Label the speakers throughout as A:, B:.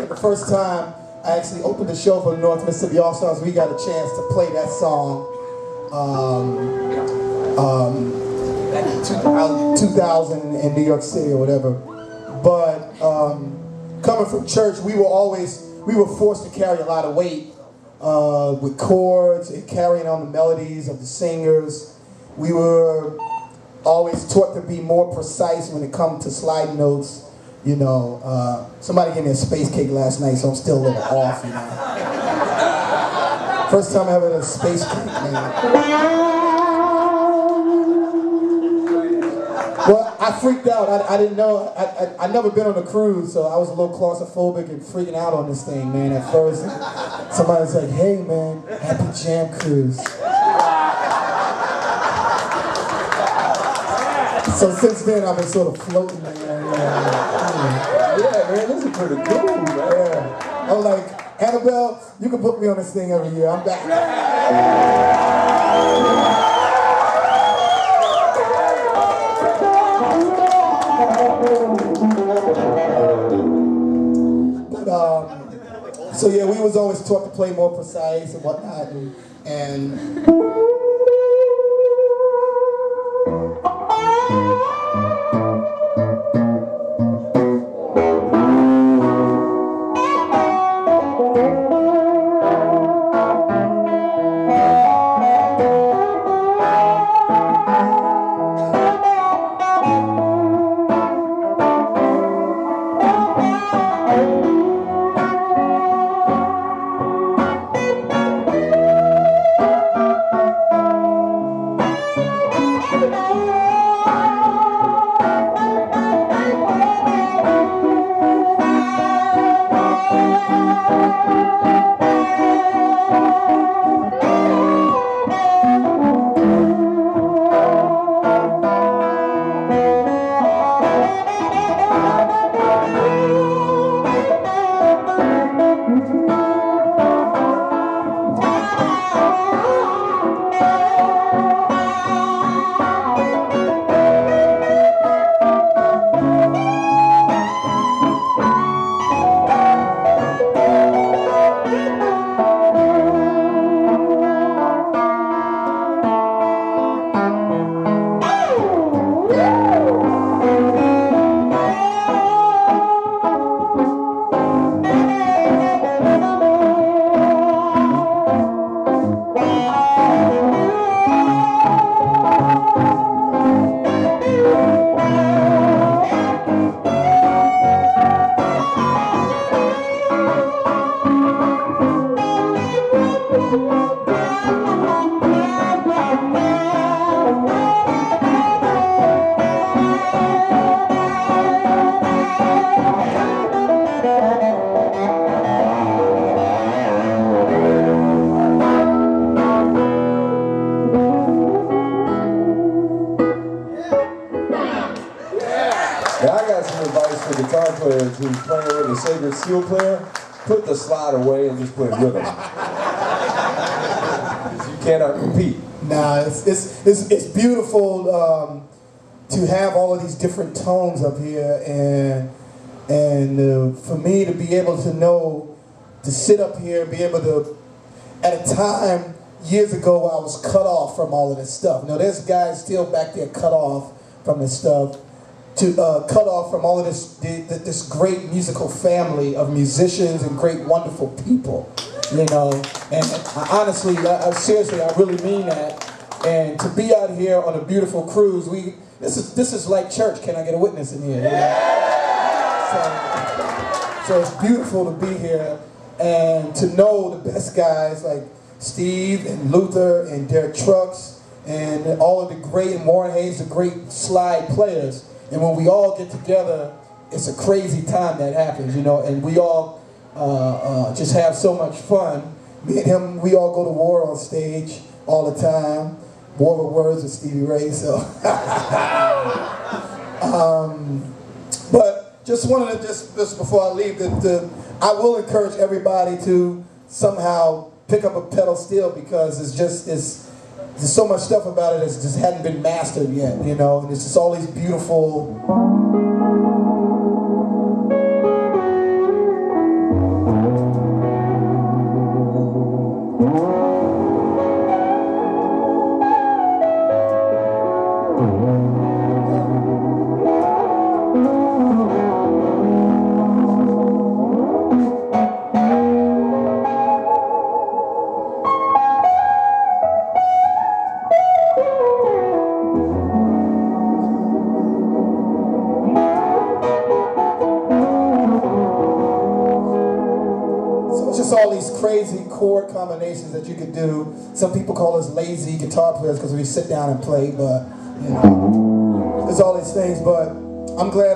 A: the first time I actually opened the show for the North Mississippi All-Stars, we got a chance to play that song. Back in 2000 in New York City or whatever. But coming from church, we were forced to carry a lot of weight with chords and carrying on the melodies of the singers. We were always taught to be more precise when it comes to slide notes. You know, somebody gave me a space cake last night, so I'm still a little off, you know. First time I ever had a space cake, man. Well, I freaked out. I didn't know. I'd never been on a cruise, so I was a little claustrophobic and freaking out on this thing, man, at first. Somebody was like, hey, man, happy jam cruise. So since then, I've been sort of floating, man.
B: Yeah, man, this is pretty cool, man.
A: Yeah. I'm like, Annabelle, you can book me on this thing every year. I'm back. So yeah, we was always taught to play more precise and whatnot, and
B: guitar player who's playing with a sacred steel player, put the slide away and just play rhythm. You cannot compete.
A: Nah, it's beautiful to have all of these different tones up here, and for me to be able to know, to sit up here and be able to, at a time years ago I was cut off from all of this stuff. Now there's guys still back there cut off from this stuff, to cut off from all of this great musical family of musicians and great wonderful people, you know. And honestly, seriously, I really mean that. And to be out here on a beautiful cruise, this is like church. Can I get a witness in here? So it's beautiful to be here and to know the best guys like Steve and Luther and Derek Trucks and all of the great, and Warren Hayes, the great slide players. And when we all get together, it's a crazy time that happens, you know, and we all just have so much fun. Me and him, we all go to war on stage all the time. War with Words with Stevie Ray, so. But just wanted to, just before I leave, I will encourage everybody to somehow pick up a pedal steel, because there's so much stuff about it that just hadn't been mastered yet, you know, and it's just all these beautiful All these crazy chord combinations that you could do. Some people call us lazy guitar players because we sit down and play, but you know, there's all these things. But I'm glad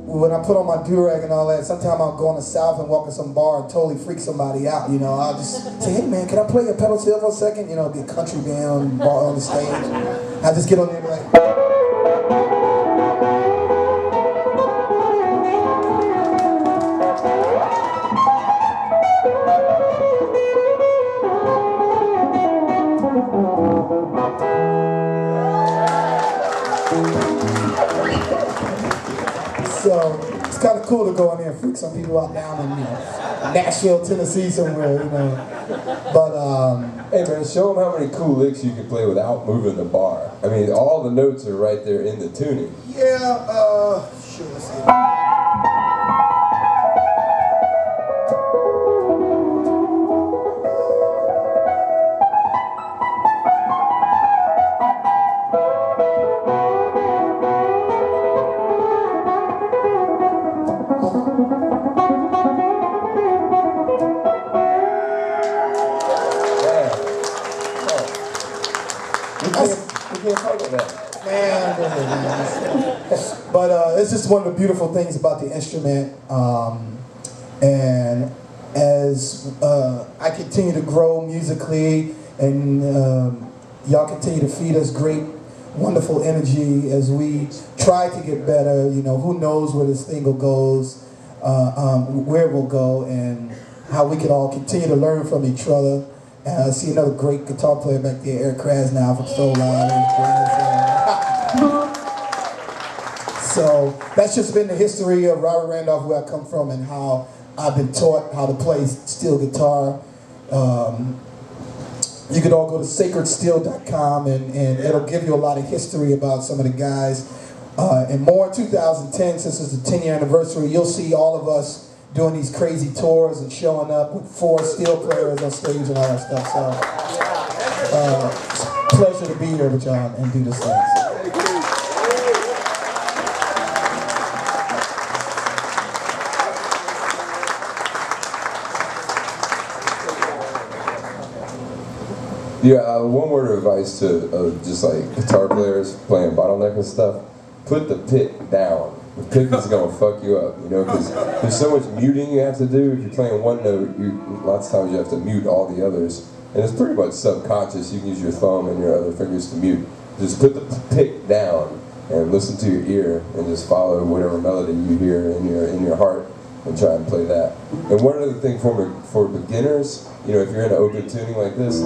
A: when I put on my do-rag and all that, sometimes I'll go in the South and walk in some bar and totally freak somebody out. You know, I'll just say, hey man, can I play a pedal steel for a second? You know, be a country band bar on the stage. I just get on there and be like, so it's kind of cool to go in there and freak some people out down in, you know, Nashville, Tennessee somewhere, you know. But
B: hey man, show them how many cool licks you can play without moving the bar. I mean, all the notes are right there in the tuning.
A: Yeah, sure, let's see. But it's just one of the beautiful things about the instrument, and as I continue to grow musically, and y'all continue to feed us great, wonderful energy as we try to get better. You know, who knows where this thing goes, where it will go, and how we can all continue to learn from each other. I see another great guitar player back there, Eric Krasnow from Soul Line. So that's just been the history of Robert Randolph, where I come from, and how I've been taught how to play steel guitar. You could all go to sacredsteel.com and it'll give you a lot of history about some of the guys. And more in 2010, since it's the 10-year anniversary, you'll see all of us doing these crazy tours and showing up with 4 steel players on stage and all that stuff. So it's a pleasure to be here with y'all and do this thing.
B: Yeah, one word of advice to just like guitar players playing bottleneck and stuff: put the pick down. The pick is gonna fuck you up, you know, because there's so much muting you have to do. If you're playing one note, lots of times you have to mute all the others, and it's pretty much subconscious. You can use your thumb and your other fingers to mute. Just put the pick down and listen to your ear, and just follow whatever melody you hear in your heart, and try and play that. And one other thing for beginners, you know, if you're in an open tuning like this,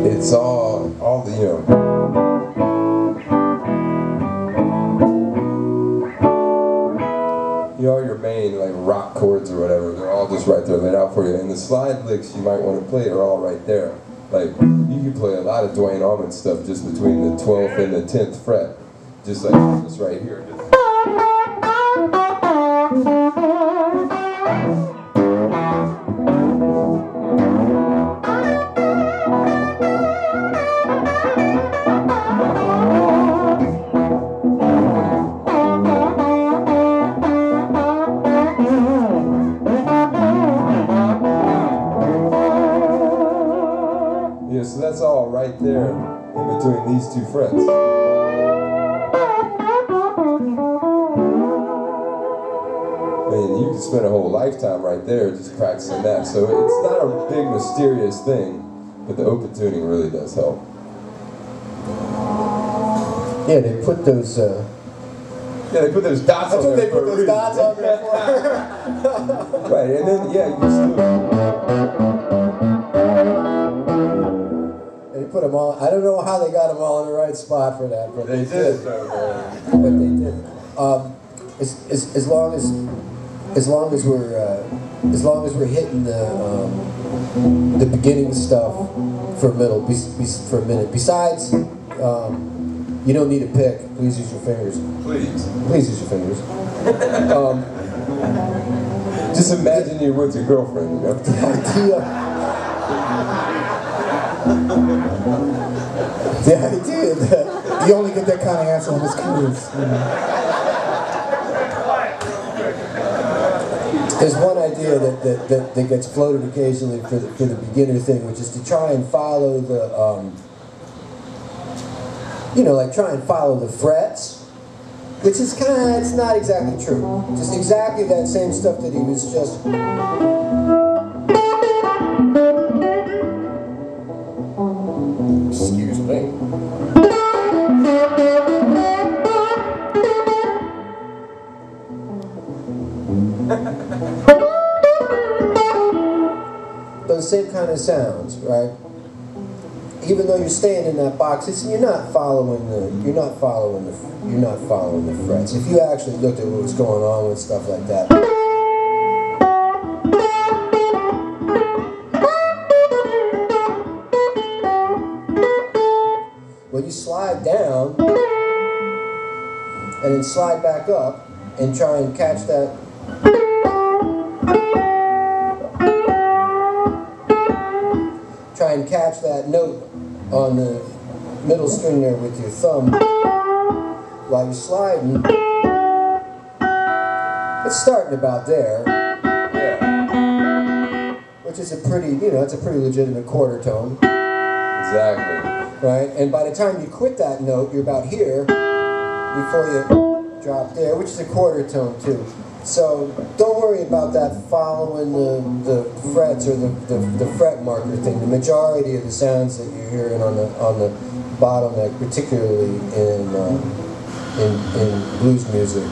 B: it's all the, you know, all your main like rock chords or whatever, they're all just right there laid out for you. And the slide licks you might want to play are all right there. Like, you can play a lot of Dwayne Allman stuff just between the 12th and the 10th fret. Just like this right here. Yeah, so that's all right there in between these 2 frets. And you can spend a whole lifetime right there just practicing that. So it's not a big mysterious thing, but the open tuning really does help.
C: Yeah, they put those.
B: Yeah, they put those dots on there.
A: They put those dots on there for.
B: Right, and then yeah, you still.
C: Put them all. I don't know how they got them all in the right spot for that, but
B: they did.
C: But they did. As long as we're hitting the the beginning stuff for a minute. Besides, you don't need a pick. Please use your fingers.
B: Please.
C: Please use your fingers.
B: Just imagine you're with your girlfriend, you know?
A: The idea that you only get that kind of answer on this quiz.
C: There's one idea that gets floated occasionally for the beginner thing, which is to try and follow the, like try and follow the frets, which is it's not exactly true. Just exactly that same stuff that he was just. Excuse me. Those same kind of sounds, right? Even though you're staying in that box, you're not following the frets. If you actually looked at what was going on with stuff like that. Well, you slide down and then slide back up and try and catch that. Try and catch that note on the middle string there with your thumb while you're sliding. It's starting about there, which is a pretty, it's a pretty legitimate quarter tone.
B: Exactly.
C: Right? And by the time you quit that note, you're about here before you drop there, which is a quarter tone too. So don't worry about that following the frets or the fret marker thing. The majority of the sounds that you're hearing on the bottleneck, particularly in blues music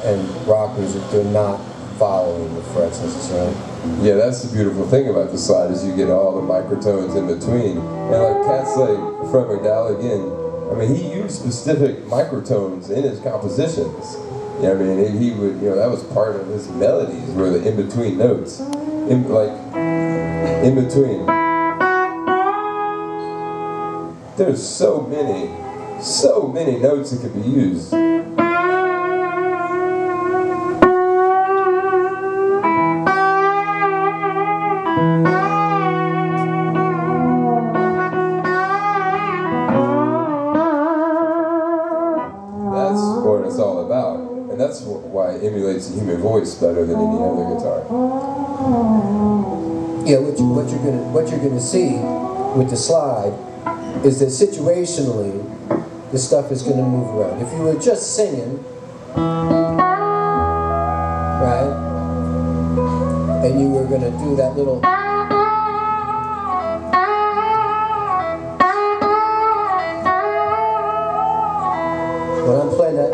C: and rock music, they're not following the frets necessarily.
B: Yeah, that's the beautiful thing about the slide is you get all the microtones in between. And like cats like Fred McDowell again, I mean, he used specific microtones in his compositions. You know what I mean? He would, that was part of his melodies, were the in-between notes. In between. There's so many notes that could be used. That's what it's all about. And that's why it emulates the human voice better than any other guitar.
C: Yeah, what you're gonna see with the slide is that situationally the stuff is gonna move around. If you were just singing, right, and you were gonna do that little. When I'm playing that.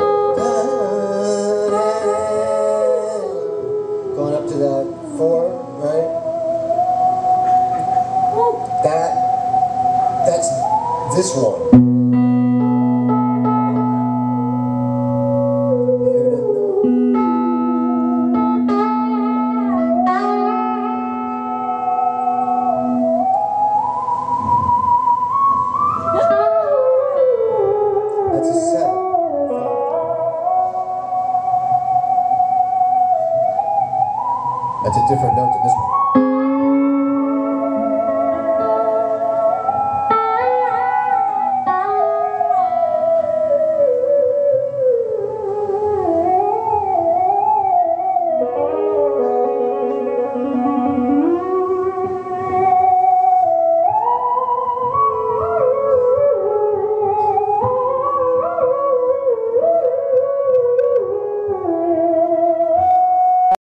C: Going up to that 4, right? That's this one.